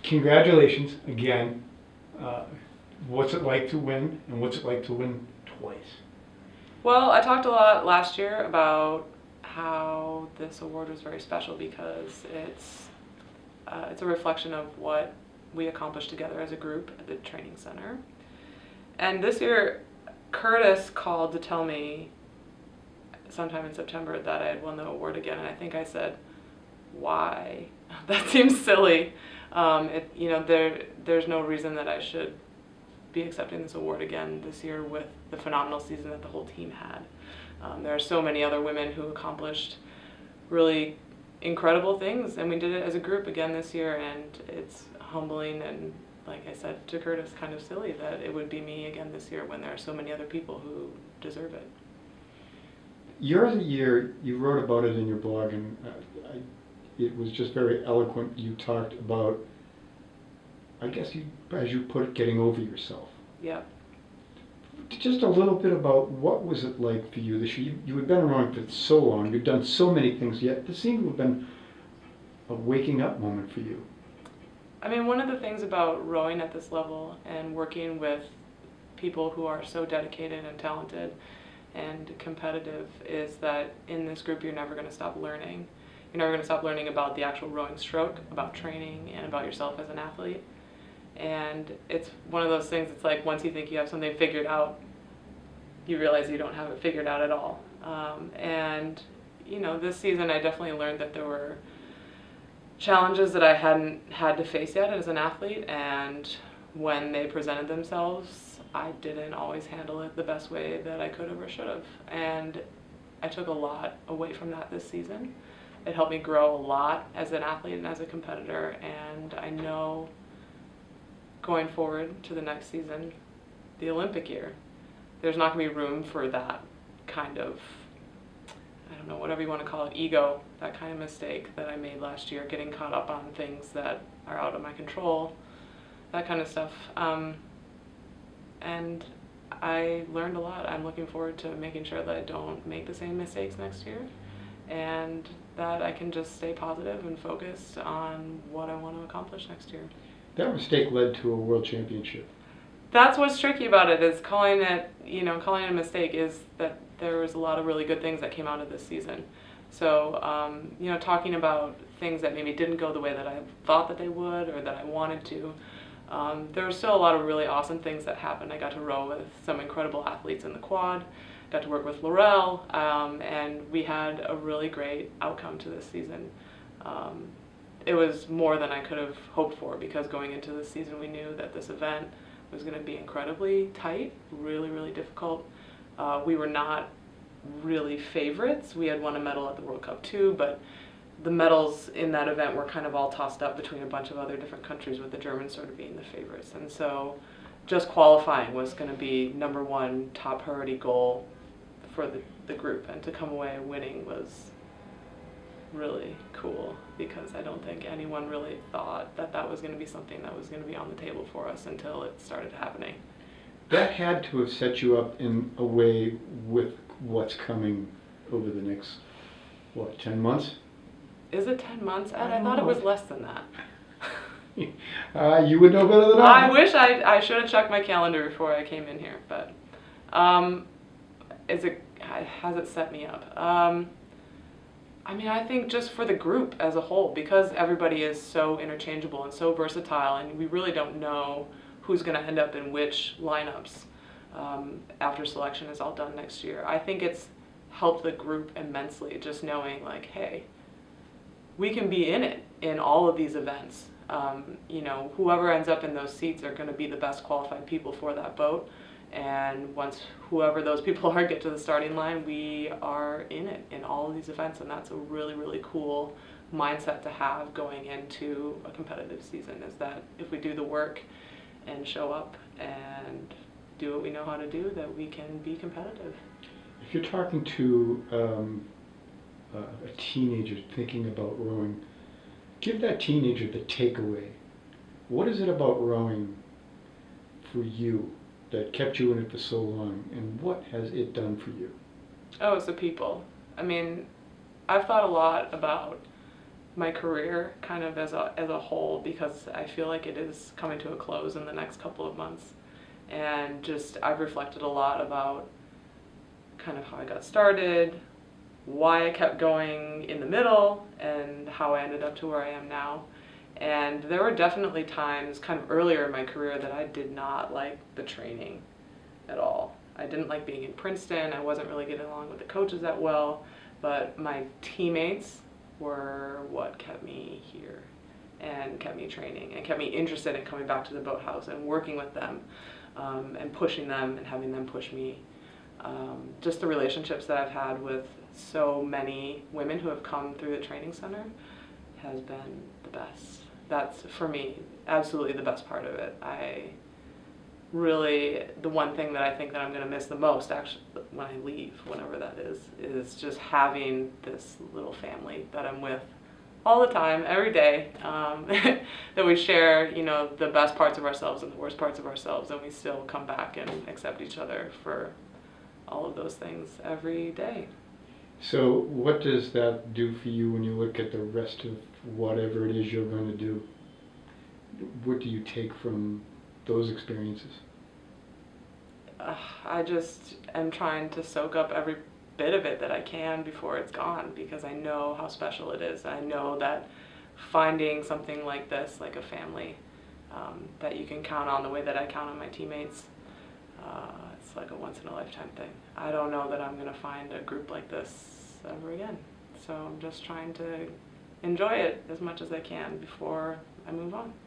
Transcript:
Congratulations again. Uh, what's it like to win, and what's it like to win twice? Well, I talked a lot last year about how this award was very special because it's a reflection of what we accomplished together as a group at the training center. And this year, Curtis called to tell me sometime in September that I had won the award again, and I think I said, "Why? That seems silly. There's no reason that I should be accepting this award again this year with the phenomenal season that the whole team had. There are so many other women who accomplished really incredible things, and we did it as a group again this year, and it's humbling and, like I said to Curtis, kind of silly that it would be me again this year when there are so many other people who deserve it." Yours a year, you wrote about it in your blog, and it was just very eloquent. You talked about, I guess as you put it, getting over yourself. Yeah. Just a little bit about what was it like for you this year. You had been around for so long, you've done so many things, yet this seemed to have been a waking up moment for you. I mean, one of the things about rowing at this level and working with people who are so dedicated and talented and competitive is that in this group you're never going to stop learning. You're never going to stop learning about the actual rowing stroke, about training, and about yourself as an athlete. And it's one of those things, it's like once you think you have something figured out, you realize you don't have it figured out at all. This season I definitely learned that there were challenges that I hadn't had to face yet as an athlete, and when they presented themselves, I didn't always handle it the best way that I could have or should have. And I took a lot away from that this season. It helped me grow a lot as an athlete and as a competitor, and I know going forward to the next season, the Olympic year, there's not going to be room for that kind of, I don't know, whatever you want to call it, ego, that kind of mistake that I made last year, getting caught up on things that are out of my control, that kind of stuff. And I learned a lot. I'm looking forward to making sure that I don't make the same mistakes next year, and that I can just stay positive and focused on what I want to accomplish next year. That mistake led to a world championship. That's what's tricky about it, is calling it a mistake, is that there was a lot of really good things that came out of this season. So, talking about things that maybe didn't go the way that I thought that they would or that I wanted to, there were still a lot of really awesome things that happened. I got to row with some incredible athletes in the quad, got to work with Laurel, and we had a really great outcome to this season. It was more than I could have hoped for, because going into this season we knew that this event was going to be incredibly tight, really, really difficult. We were not really favorites. We had won a medal at the World Cup too, but the medals in that event were kind of all tossed up between a bunch of other different countries, with the Germans sort of being the favorites. And so just qualifying was going to be number one top priority goal for the group, and to come away winning was really cool, because I don't think anyone really thought that that was going to be something that was going to be on the table for us until it started happening. That had to have set you up in a way with what's coming over the next, 10 months? Is it 10 months, Ed? I thought it was less than that. You would know better than I. I wish I should have checked my calendar before I came in here, but has it set me up? I think just for the group as a whole, because everybody is so interchangeable and so versatile, and we really don't know who's going to end up in which lineups after selection is all done next year. I think it's helped the group immensely, just knowing, like, hey, we can be in it in all of these events. Whoever ends up in those seats are going to be the best qualified people for that boat. And once whoever those people are get to the starting line, we are in it in all of these events. And that's a really, really cool mindset to have going into a competitive season, is that if we do the work and show up and do what we know how to do, that we can be competitive. If you're talking to a teenager thinking about rowing, give that teenager the takeaway. What is it about rowing for you that kept you in it for so long, and what has it done for you? Oh, it's the people. I've thought a lot about my career kind of as a whole, because I feel like it is coming to a close in the next couple of months. And just I've reflected a lot about kind of how I got started, why I kept going in the middle, and how I ended up to where I am now. And there were definitely times kind of earlier in my career that I did not like the training at all. I didn't like being in Princeton. I wasn't really getting along with the coaches that well, but my teammates were what kept me here and kept me training and kept me interested in coming back to the boathouse and working with them, and pushing them and having them push me. Just the relationships that I've had with so many women who have come through the training center has been the best. That's, for me, absolutely the best part of it. I really, the one thing that I think that I'm going to miss the most, actually, when I leave, whenever that is just having this little family that I'm with all the time, every day, that we share, you know, the best parts of ourselves and the worst parts of ourselves, and we still come back and accept each other for all of those things every day. So what does that do for you when you look at the rest of whatever it is you're going to do? What do you take from those experiences? I just am trying to soak up every bit of it that I can before it's gone, because I know how special it is. I know that finding something like this, like a family, that you can count on the way that I count on my teammates, it's like a once in a lifetime thing. I don't know that I'm going to find a group like this ever again. So I'm just trying to enjoy it as much as I can before I move on.